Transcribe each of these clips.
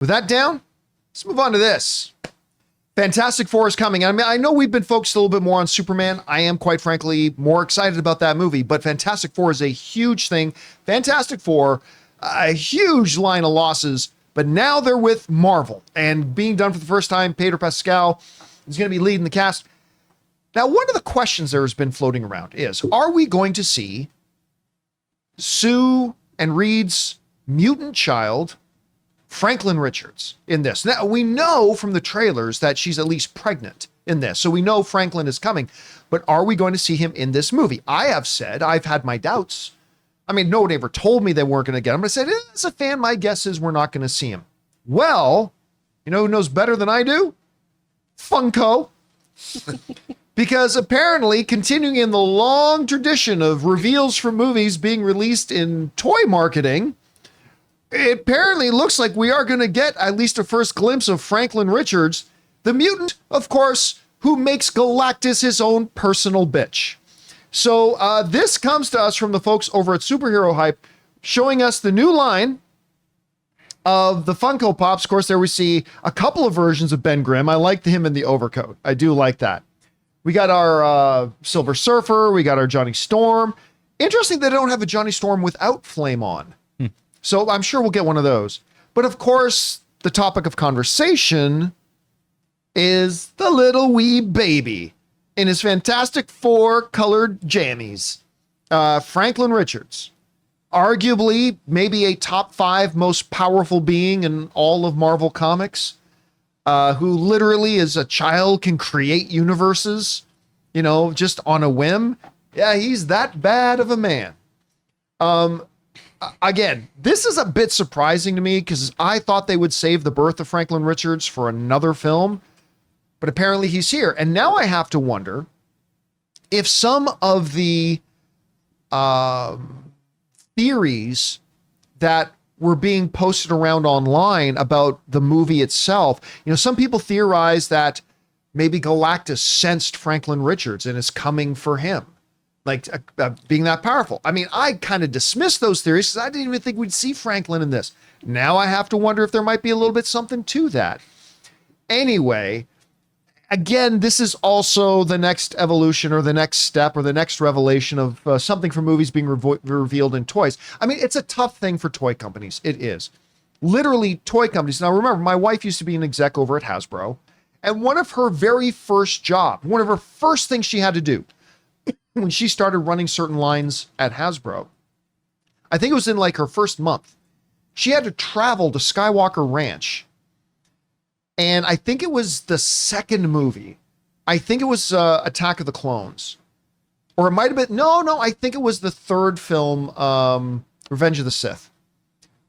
With that down, let's move on to this. Fantastic Four is coming. I mean, I know we've been focused a little bit more on Superman. I am, quite frankly, more excited about that movie, but Fantastic Four is a huge thing. Fantastic Four, a huge line of losses, but now they're with Marvel and being done for the first time. Pedro Pascal is going to be leading the cast. Now, one of the questions there has been floating around is, are we going to see Sue and Reed's mutant child, Franklin Richards, in this? Now, we know from the trailers that she's at least pregnant in this, so we know Franklin is coming, but are we going to see him in this movie? I have said, I've had my doubts. I mean, no one ever told me they weren't going to get him, but I said, as a fan, my guess is we're not going to see him. Well, you know who knows better than I do? Funko. Because apparently, continuing in the long tradition of reveals from movies being released in toy marketing, it apparently looks like we are going to get at least a first glimpse of Franklin Richards, the mutant, of course, who makes Galactus his own personal bitch. So this comes to us from the folks over at Superhero Hype, showing us the new line of the Funko Pops. Of course, there we see a couple of versions of Ben Grimm. I like him in the overcoat. I do like that. We got our Silver Surfer. We got our Johnny Storm. Interesting they don't have a Johnny Storm without flame on. So I'm sure we'll get one of those. But of course, the topic of conversation is the little wee baby in his Fantastic Four colored jammies. Franklin Richards, arguably maybe a top 5 most powerful being in all of Marvel Comics. Who literally as a child can create universes, you know, just on a whim. Yeah, he's that bad of a man. Again, this is a bit surprising to me because I thought they would save the birth of Franklin Richards for another film, but apparently he's here. And now I have to wonder if some of the theories that were being posted around online about the movie itself. You know, some people theorize that maybe Galactus sensed Franklin Richards and is coming for him, like being that powerful. I mean, I kind of dismissed those theories because I didn't even think we'd see Franklin in this. Now I have to wonder if there might be a little bit something to that. Anyway, again, this is also the next evolution or the next step or the next revelation of something from movies being revealed in toys. I mean, it's a tough thing for toy companies. It is. Literally, toy companies. Now, remember, my wife used to be an exec over at Hasbro, and one of her very first jobs, one of her first things she had to do when she started running certain lines at Hasbro, I think it was in like her first month, she had to travel to Skywalker Ranch. And I think it was the second movie. I think it was Attack of the Clones. Or it might have been, no, I think it was the third film, Revenge of the Sith.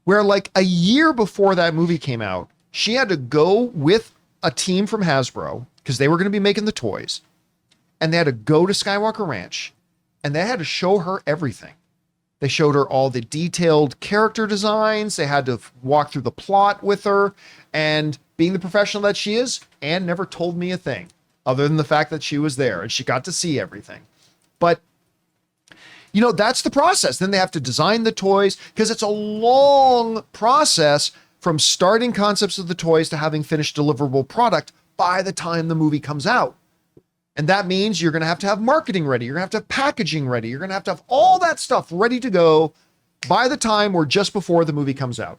Where like a year before that movie came out, she had to go with a team from Hasbro, because they were going to be making the toys. And they had to go to Skywalker Ranch, and they had to show her everything. They showed her all the detailed character designs. They had to walk through the plot with her. And being the professional that she is, Anne never told me a thing other than the fact that she was there and she got to see everything. But, you know, that's the process. Then they have to design the toys because it's a long process from starting concepts of the toys to having finished deliverable product by the time the movie comes out. And that means you're going to have marketing ready. You're going to have packaging ready. You're going to have all that stuff ready to go by the time or just before the movie comes out,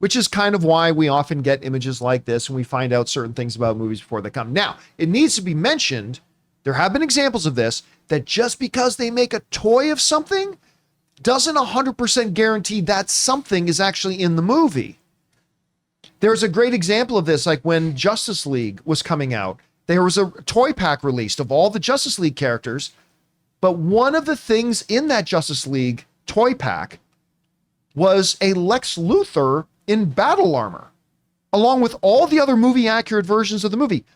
which is kind of why we often get images like this and we find out certain things about movies before they come. Now, it needs to be mentioned, there have been examples of this, that just because they make a toy of something doesn't 100% guarantee that something is actually in the movie. There's a great example of this, like when Justice League was coming out. There was a toy pack released of all the Justice League characters, but one of the things in that Justice League toy pack was a Lex Luthor in battle armor, along with all the other movie accurate versions of the movie.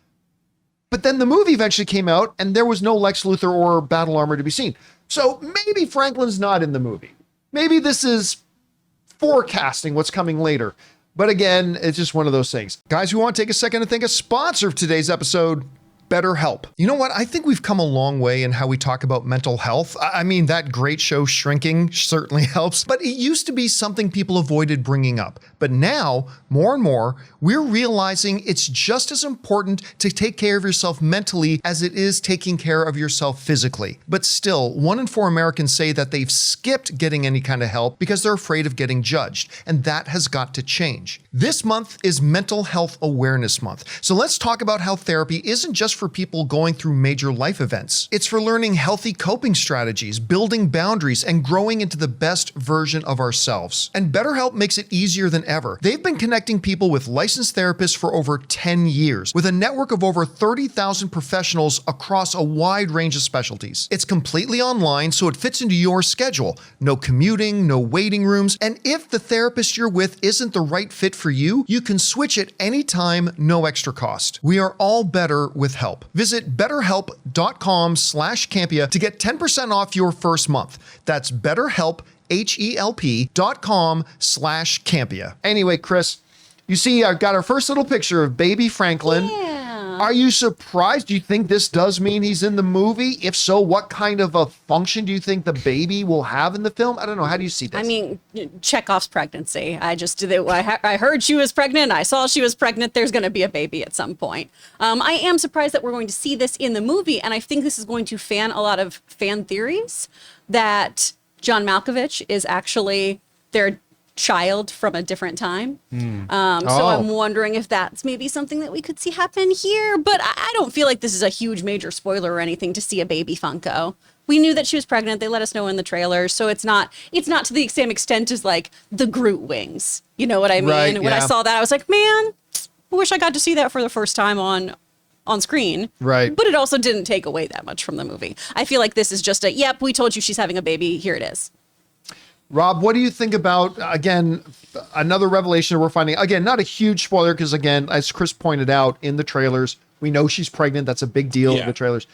But then the movie eventually came out and there was no Lex Luthor or battle armor to be seen. So maybe Franklin's not in the movie. Maybe this is forecasting what's coming later. But again, it's just one of those things. Guys, we want to take a second to thank a sponsor of today's episode, BetterHelp. You know what? I think we've come a long way in how we talk about mental health. I mean, that great show Shrinking certainly helps, but it used to be something people avoided bringing up. But now, more and more, we're realizing it's just as important to take care of yourself mentally as it is taking care of yourself physically. But still, 1 in 4 Americans say that they've skipped getting any kind of help because they're afraid of getting judged, and that has got to change. This month is Mental Health Awareness Month, so let's talk about how therapy isn't just for people going through major life events. It's for learning healthy coping strategies, building boundaries, and growing into the best version of ourselves. And BetterHelp makes it easier than ever. They've been connecting people with licensed therapists for over 10 years, with a network of over 30,000 professionals across a wide range of specialties. It's completely online, so it fits into your schedule. No commuting, no waiting rooms, and if the therapist you're with isn't the right fit for you, you can switch at any time, no extra cost. We are all better with help. Visit betterhelp.com/Campea to get 10% off your first month. That's BetterHelp, HELP.com/Campea. Anyway, Chris, you see, I've got our first little picture of baby Franklin. Yeah. Are you surprised? Do you think this does mean he's in the movie? If so, what kind of a function do you think the baby will have in the film? I don't know. How do you see this? I mean, Chekhov's pregnancy. I heard she was pregnant. I saw she was pregnant. There's going to be a baby at some point. I am surprised that we're going to see this in the movie, and I think this is going to fan a lot of fan theories that John Malkovich is actually their child from a different time. So I'm wondering if that's maybe something that we could see happen here, but I don't feel like this is a huge major spoiler or anything to see a baby Funko. We knew that she was pregnant. They let us know in the trailer, so it's not to the same extent as like the Groot wings. You know what I mean? Right, When I saw that, I was like, man, I wish I got to see that for the first time on screen. Right. But it also didn't take away that much from the movie. I feel like this is just yep, we told you she's having a baby. Here it is. Rob, what do you think about, again, another revelation we're finding? Again, not a huge spoiler because, again, as Chris pointed out in the trailers, we know she's pregnant. That's a big deal in the trailers.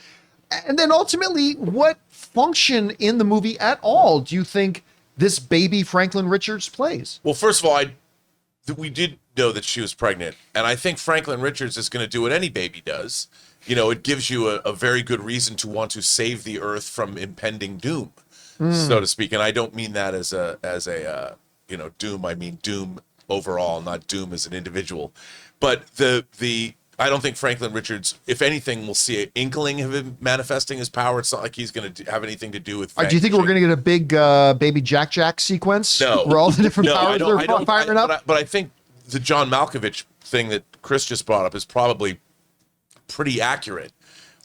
And then ultimately, what function in the movie at all do you think this baby Franklin Richards plays? Well, first of all, we did know that she was pregnant. And I think Franklin Richards is going to do what any baby does. You know, it gives you a very good reason to want to save the earth from impending doom. So to speak, and I don't mean that as a doom. I mean doom overall, not doom as an individual. But I don't think Franklin Richards, if anything, will see an inkling of him manifesting his power. It's not like he's going to have anything to do with. Do you think we're going to get a big baby Jack sequence? No, where all the different powers are firing up. But I think the John Malkovich thing that Chris just brought up is probably pretty accurate.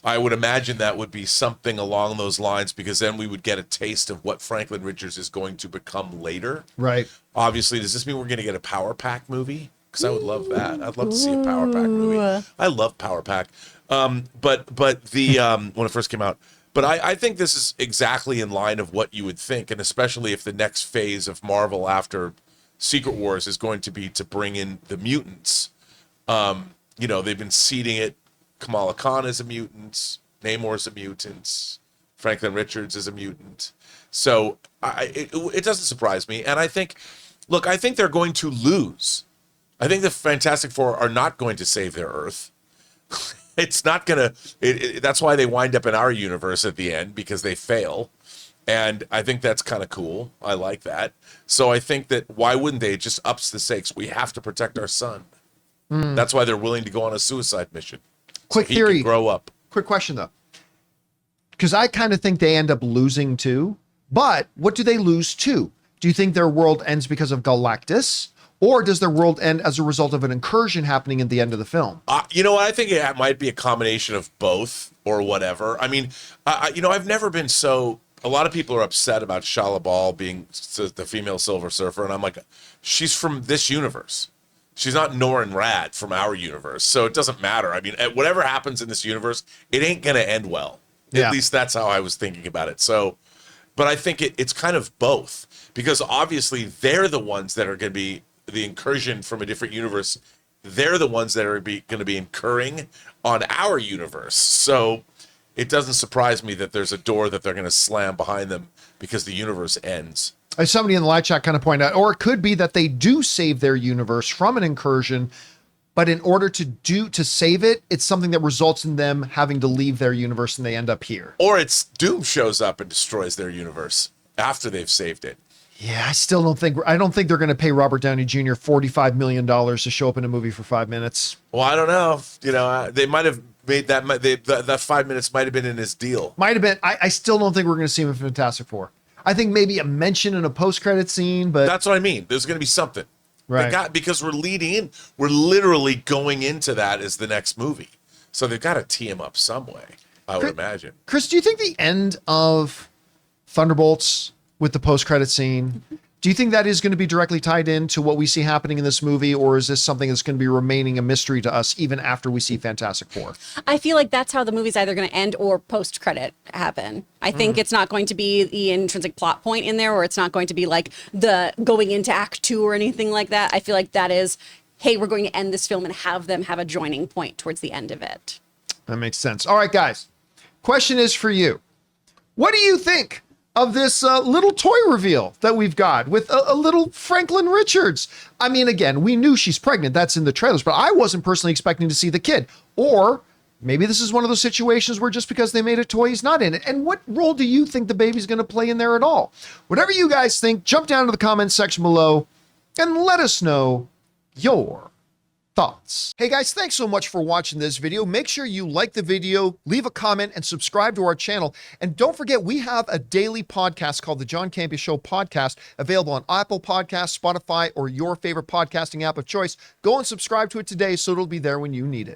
I would imagine that would be something along those lines, because then we would get a taste of what Franklin Richards is going to become later. Right. Obviously, does this mean we're going to get a Power Pack movie? Because I would love that. I'd love to see a Power Pack movie. I love Power Pack. But the when it first came out. But I think this is exactly in line of what you would think, and especially if the next phase of Marvel after Secret Wars is going to be to bring in the mutants. They've been seeding it. Kamala Khan is a mutant. Namor's a mutant. Franklin Richards is a mutant. So it doesn't surprise me. And I think they're going to lose. I think the Fantastic Four are not going to save their Earth. It's not going to. That's why they wind up in our universe at the end, because they fail. And I think that's kind of cool. I like that. So I think that why wouldn't they? It just ups the stakes. We have to protect our son. That's why they're willing to go on a suicide mission. Quick so he theory. Can grow up. Quick question though, because I kind of think they end up losing too. But what do they lose to? Do you think their world ends because of Galactus, or does their world end as a result of an incursion happening at the end of the film? I think it might be a combination of both or whatever. I mean, I've never been so. A lot of people are upset about Shala Bal being the female Silver Surfer, and I'm like, she's from this universe. She's not Norrin Rad from our universe, so it doesn't matter. I mean, whatever happens in this universe, it ain't going to end well. Yeah. At least that's how I was thinking about it. So, but I think it's kind of both, because obviously they're the ones that are going to be the incursion from a different universe. They're the ones that are going to be incurring on our universe. So it doesn't surprise me that there's a door that they're going to slam behind them because the universe ends. As somebody in the live chat kind of pointed out, or it could be that they do save their universe from an incursion, but in order to save it, it's something that results in them having to leave their universe and they end up here. Or it's Doom shows up and destroys their universe after they've saved it. Yeah, I don't think they're going to pay Robert Downey Jr. $45 million to show up in a movie for 5 minutes. Well, I don't know. You know, they might have made that 5 minutes might have been in his deal. Might have been. I still don't think we're going to see him in Fantastic Four. I think maybe a mention in a post-credit scene, but That's what I mean. There's going to be something. right. Because we're literally going into that as the next movie. So they've got to tee him up some way, I would imagine. Chris, do you think the end of Thunderbolts with the post-credit scene, do you think that is going to be directly tied into what we see happening in this movie, or is this something that's going to be remaining a mystery to us even after we see Fantastic Four? I feel like that's how the movie's either going to end or post-credit happen. I think it's not going to be the intrinsic plot point in there, or it's not going to be like the going into Act 2 or anything like that. I feel like that is, hey, we're going to end this film and have them have a joining point towards the end of it. That makes sense. All right, guys. Question is for you. What do you think of this little toy reveal that we've got with a little Franklin Richards? I mean, again, we knew she's pregnant. That's in the trailers, but I wasn't personally expecting to see the kid. Or maybe this is one of those situations where just because they made a toy, he's not in it. And what role do you think the baby's going to play in there at all? Whatever you guys think, jump down to the comments section below and let us know your thoughts. Hey guys, thanks so much for watching this video. Make sure you like the video, leave a comment, and subscribe to our channel. And don't forget, we have a daily podcast called the John Campea Show podcast, available on Apple Podcasts, Spotify, or your favorite podcasting app of choice. Go and subscribe to it today so it'll be there when you need it.